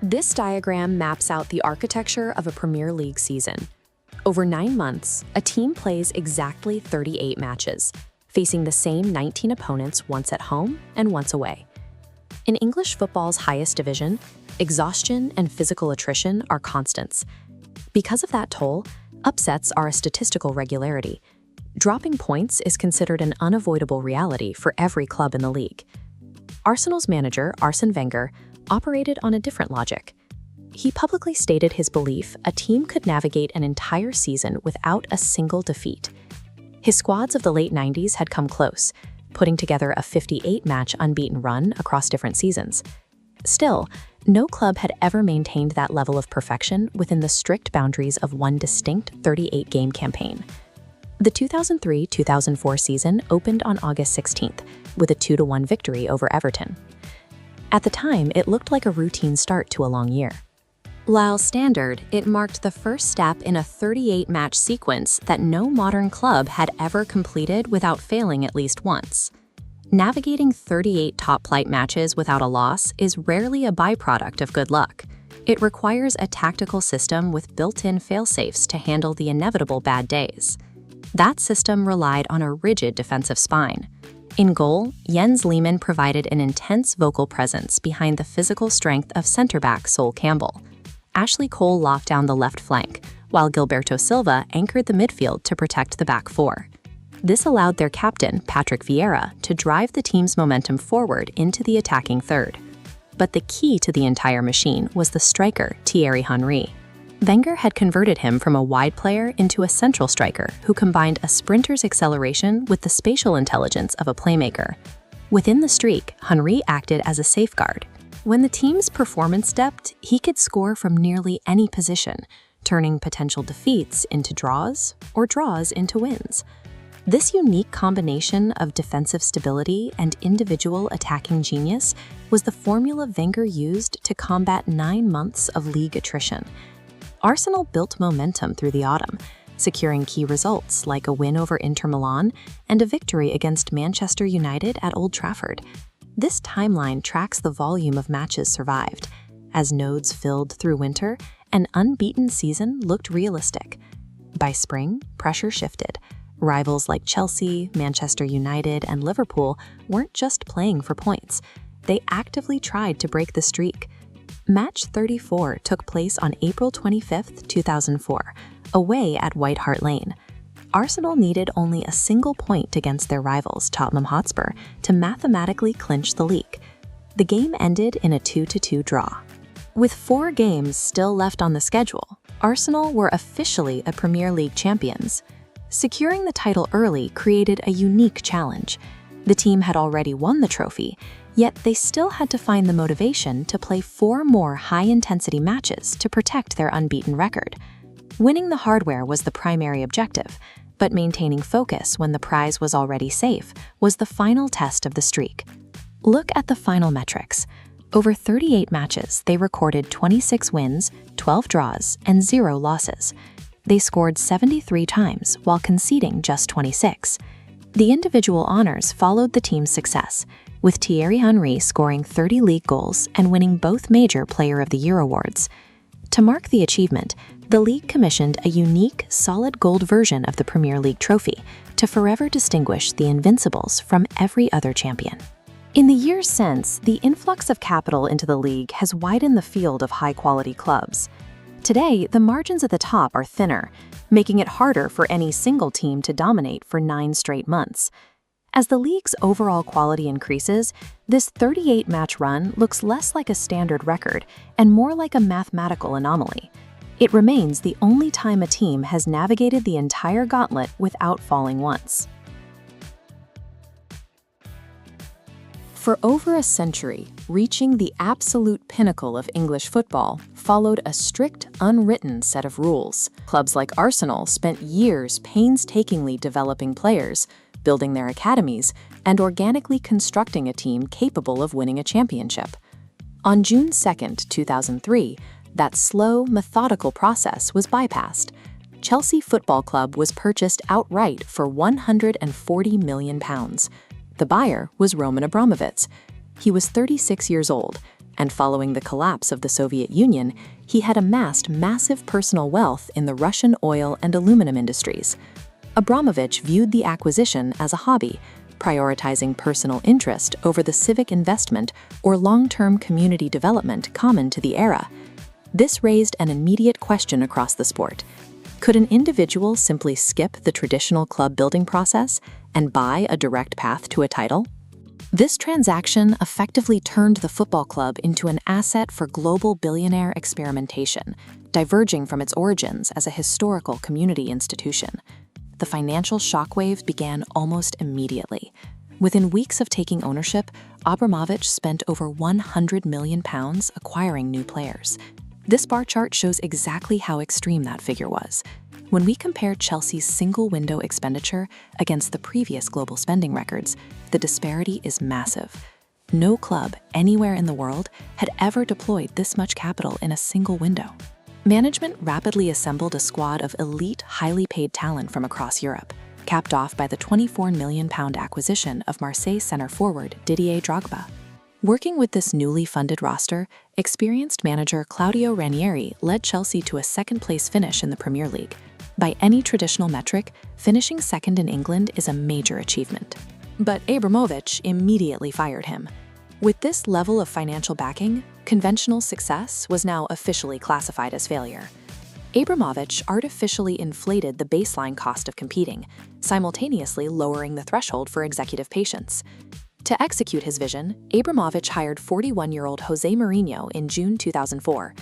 This diagram maps out the architecture of a Premier League season. Over 9 months, a team plays exactly 38 matches, facing the same 19 opponents once at home and once away. In English football's highest division, exhaustion and physical attrition are constants. Because of that toll, upsets are a statistical regularity. Dropping points is considered an unavoidable reality for every club in the league. Arsenal's manager, Arsène Wenger, operated on a different logic. He publicly stated his belief a team could navigate an entire season without a single defeat. His squads of the late 90s had come close, putting together a 58-match unbeaten run across different seasons. Still, no club had ever maintained that level of perfection within the strict boundaries of one distinct 38-game campaign. The 2003-2004 season opened on August 16th with a 2-1 victory over Everton. At the time, it looked like a routine start to a long year. While standard, it marked the first step in a 38-match sequence that no modern club had ever completed without failing at least once. Navigating 38 top-flight matches without a loss is rarely a byproduct of good luck. It requires a tactical system with built-in fail-safes to handle the inevitable bad days. That system relied on a rigid defensive spine. In goal, Jens Lehmann provided an intense vocal presence behind the physical strength of centre-back Sol Campbell. Ashley Cole locked down the left flank, while Gilberto Silva anchored the midfield to protect the back four. This allowed their captain, Patrick Vieira, to drive the team's momentum forward into the attacking third. But the key to the entire machine was the striker, Thierry Henry. Wenger had converted him from a wide player into a central striker who combined a sprinter's acceleration with the spatial intelligence of a playmaker. Within the streak, Henry acted as a safeguard. When the team's performance dipped, he could score from nearly any position, turning potential defeats into draws or draws into wins. This unique combination of defensive stability and individual attacking genius was the formula Wenger used to combat 9 months of league attrition. Arsenal built momentum through the autumn, securing key results like a win over Inter Milan and a victory against Manchester United at Old Trafford. This timeline tracks the volume of matches survived. As nodes filled through winter, an unbeaten season looked realistic. By spring, pressure shifted. Rivals like Chelsea, Manchester United, and Liverpool weren't just playing for points. They actively tried to break the streak. Match 34 took place on April 25, 2004, away at White Hart Lane. Arsenal needed only a single point against their rivals, Tottenham Hotspur, to mathematically clinch the league. The game ended in a 2-2 draw. With 4 games still left on the schedule, Arsenal were officially a Premier League champions. Securing the title early created a unique challenge. The team had already won the trophy, yet they still had to find the motivation to play 4 more high-intensity matches to protect their unbeaten record. Winning the hardware was the primary objective, but maintaining focus when the prize was already safe was the final test of the streak. Look at the final metrics. Over 38 matches, they recorded 26 wins, 12 draws, and 0 losses. They scored 73 times while conceding just 26. The individual honors followed the team's success, with Thierry Henry scoring 30 league goals and winning both major Player of the Year awards. To mark the achievement, the league commissioned a unique, solid gold version of the Premier League trophy to forever distinguish the Invincibles from every other champion. In the years since, the influx of capital into the league has widened the field of high-quality clubs. Today, the margins at the top are thinner, making it harder for any single team to dominate for 9 straight months. As the league's overall quality increases, this 38-match run looks less like a standard record and more like a mathematical anomaly. It remains the only time a team has navigated the entire gauntlet without falling once. For over a century, reaching the absolute pinnacle of English football followed a strict, unwritten set of rules. Clubs like Arsenal spent years painstakingly developing players, building their academies, and organically constructing a team capable of winning a championship. On June 2, 2003, that slow, methodical process was bypassed. Chelsea Football Club was purchased outright for £140 million. The buyer was Roman Abramovich. He was 36 years old, and following the collapse of the Soviet Union, he had amassed massive personal wealth in the Russian oil and aluminum industries. Abramovich viewed the acquisition as a hobby, prioritizing personal interest over the civic investment or long-term community development common to the era. This raised an immediate question across the sport. Could an individual simply skip the traditional club building process and buy a direct path to a title? This transaction effectively turned the football club into an asset for global billionaire experimentation, diverging from its origins as a historical community institution. The financial shockwave began almost immediately. Within weeks of taking ownership, Abramovich spent over £100 million acquiring new players. This bar chart shows exactly how extreme that figure was. When we compare Chelsea's single-window expenditure against the previous global spending records, the disparity is massive. No club anywhere in the world had ever deployed this much capital in a single window. Management rapidly assembled a squad of elite, highly paid talent from across Europe, capped off by the £24 million acquisition of Marseille center forward Didier Drogba. Working with this newly funded roster, experienced manager Claudio Ranieri led Chelsea to a second-place finish in the Premier League. By any traditional metric, finishing second in England is a major achievement. But Abramovich immediately fired him. With this level of financial backing, conventional success was now officially classified as failure. Abramovich artificially inflated the baseline cost of competing, simultaneously lowering the threshold for executive patience. To execute his vision, Abramovich hired 41-year-old José Mourinho in June 2004.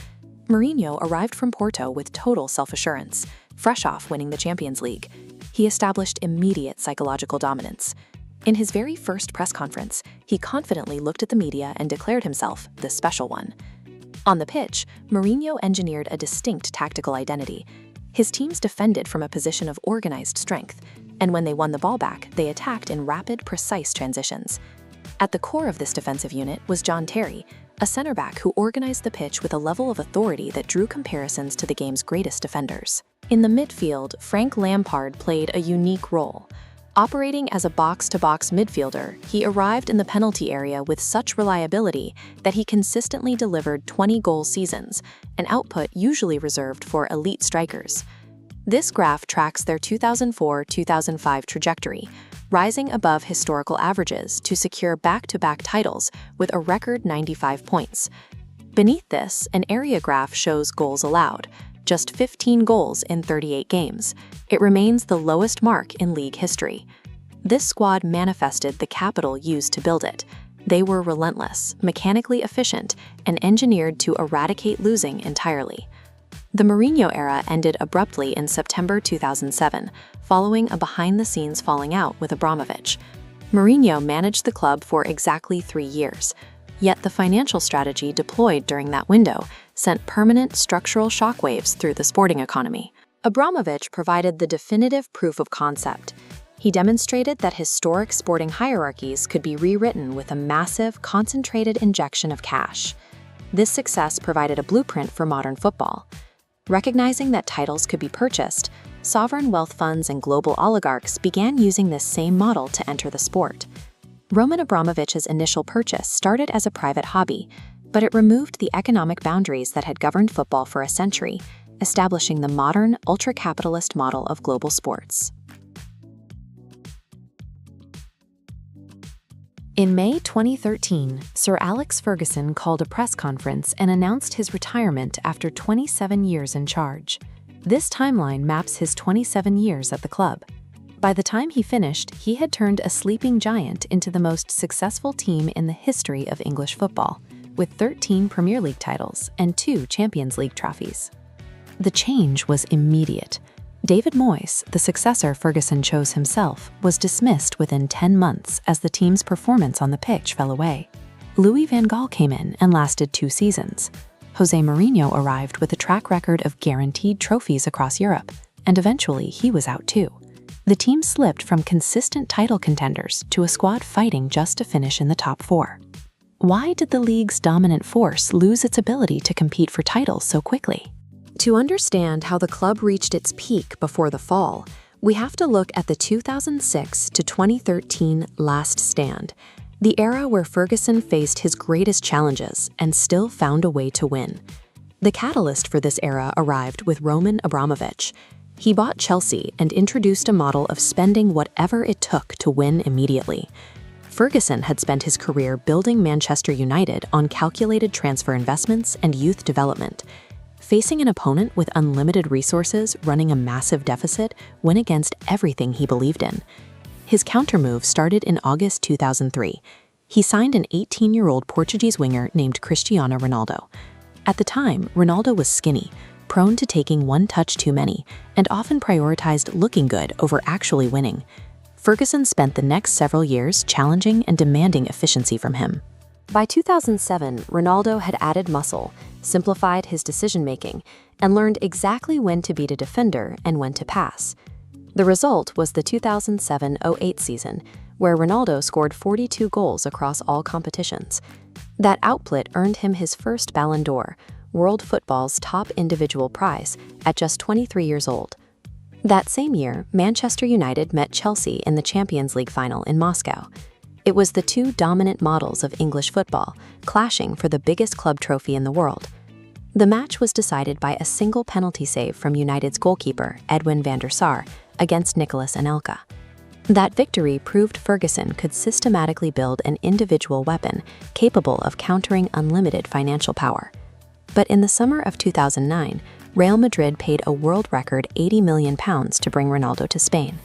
Mourinho arrived from Porto with total self-assurance, fresh off winning the Champions League. He established immediate psychological dominance. In his very first press conference, he confidently looked at the media and declared himself the special one. On the pitch, Mourinho engineered a distinct tactical identity. His teams defended from a position of organized strength, and when they won the ball back, they attacked in rapid, precise transitions. At the core of this defensive unit was John Terry, a center-back who organized the pitch with a level of authority that drew comparisons to the game's greatest defenders. In the midfield, Frank Lampard played a unique role. Operating as a box-to-box midfielder, he arrived in the penalty area with such reliability that he consistently delivered 20-goal seasons, an output usually reserved for elite strikers. This graph tracks their 2004-2005 trajectory, rising above historical averages to secure back-to-back titles with a record 95 points. Beneath this, an area graph shows goals allowed, just 15 goals in 38 games. It remains the lowest mark in league history. This squad manifested the capital used to build it. They were relentless, mechanically efficient, and engineered to eradicate losing entirely. The Mourinho era ended abruptly in September 2007, following a behind-the-scenes falling out with Abramovich. Mourinho managed the club for exactly 3 years. Yet the financial strategy deployed during that window sent permanent structural shockwaves through the sporting economy. Abramovich provided the definitive proof of concept. He demonstrated that historic sporting hierarchies could be rewritten with a massive, concentrated injection of cash. This success provided a blueprint for modern football. Recognizing that titles could be purchased, sovereign wealth funds and global oligarchs began using this same model to enter the sport. Roman Abramovich's initial purchase started as a private hobby, but it removed the economic boundaries that had governed football for a century, establishing the modern, ultra-capitalist model of global sports. In May 2013, Sir Alex Ferguson called a press conference and announced his retirement after 27 years in charge. This timeline maps his 27 years at the club. By the time he finished, he had turned a sleeping giant into the most successful team in the history of English football, with 13 Premier League titles and 2 Champions League trophies. The change was immediate. David Moyes, the successor Ferguson chose himself, was dismissed within 10 months as the team's performance on the pitch fell away. Louis van Gaal came in and lasted 2 seasons. José Mourinho arrived with a track record of guaranteed trophies across Europe, and eventually he was out too. The team slipped from consistent title contenders to a squad fighting just to finish in the top 4. Why did the league's dominant force lose its ability to compete for titles so quickly? To understand how the club reached its peak before the fall, we have to look at the 2006 to 2013 last stand. the era where Ferguson faced his greatest challenges and still found a way to win. The catalyst for this era arrived with Roman Abramovich. He bought Chelsea and introduced a model of spending whatever it took to win immediately. Ferguson had spent his career building Manchester United on calculated transfer investments and youth development. Facing an opponent with unlimited resources running a massive deficit went against everything he believed in. His countermove started in August 2003. He signed an 18-year-old Portuguese winger named Cristiano Ronaldo. At the time, Ronaldo was skinny, prone to taking one touch too many, and often prioritized looking good over actually winning. Ferguson spent the next several years challenging and demanding efficiency from him. By 2007, Ronaldo had added muscle, simplified his decision-making, and learned exactly when to beat a defender and when to pass. The result was the 2007-08 season, where Ronaldo scored 42 goals across all competitions. That output earned him his first Ballon d'Or, world football's top individual prize, at just 23 years old. That same year, Manchester United met Chelsea in the Champions League final in Moscow. It was the two dominant models of English football, clashing for the biggest club trophy in the world. The match was decided by a single penalty save from United's goalkeeper, Edwin van der Sar, against Nicolas Anelka. That victory proved Ferguson could systematically build an individual weapon capable of countering unlimited financial power. But in the summer of 2009, Real Madrid paid a world record £80 million to bring Ronaldo to Spain.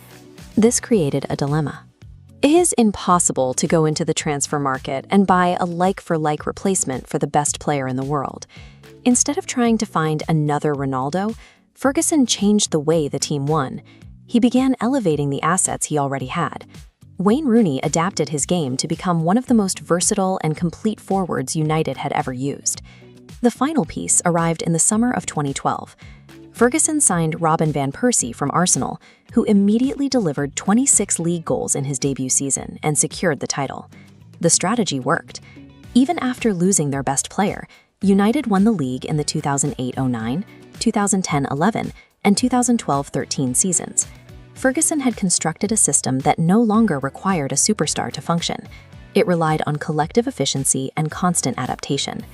This created a dilemma. It is impossible to go into the transfer market and buy a like-for-like replacement for the best player in the world. Instead of trying to find another Ronaldo, Ferguson changed the way the team won. He began elevating the assets he already had. Wayne Rooney adapted his game to become one of the most versatile and complete forwards United had ever used. The final piece arrived in the summer of 2012. Ferguson signed Robin van Persie from Arsenal, who immediately delivered 26 league goals in his debut season and secured the title. The strategy worked. Even after losing their best player, United won the league in the 2008-09, 2010-11, and 2012-13 seasons. Ferguson had constructed a system that no longer required a superstar to function. It relied on collective efficiency and constant adaptation.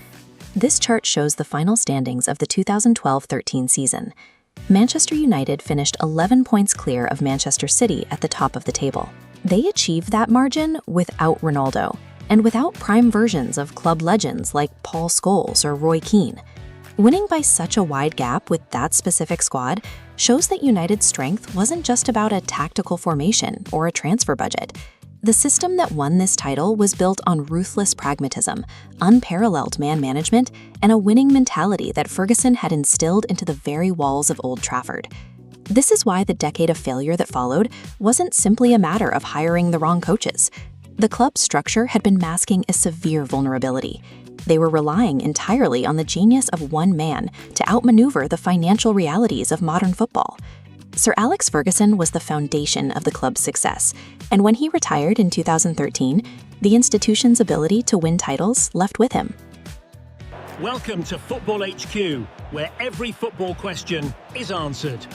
This chart shows the final standings of the 2012-13 season. Manchester United finished 11 points clear of Manchester City at the top of the table. They achieved that margin without Ronaldo, and without prime versions of club legends like Paul Scholes or Roy Keane. Winning by such a wide gap with that specific squad shows that United's strength wasn't just about a tactical formation or a transfer budget. The system that won this title was built on ruthless pragmatism, unparalleled man management, and a winning mentality that Ferguson had instilled into the very walls of Old Trafford. This is why the decade of failure that followed wasn't simply a matter of hiring the wrong coaches. The club's structure had been masking a severe vulnerability. They were relying entirely on the genius of one man to outmaneuver the financial realities of modern football. Sir Alex Ferguson was the foundation of the club's success, and when he retired in 2013, the institution's ability to win titles left with him. Welcome to Football HQ, where every football question is answered.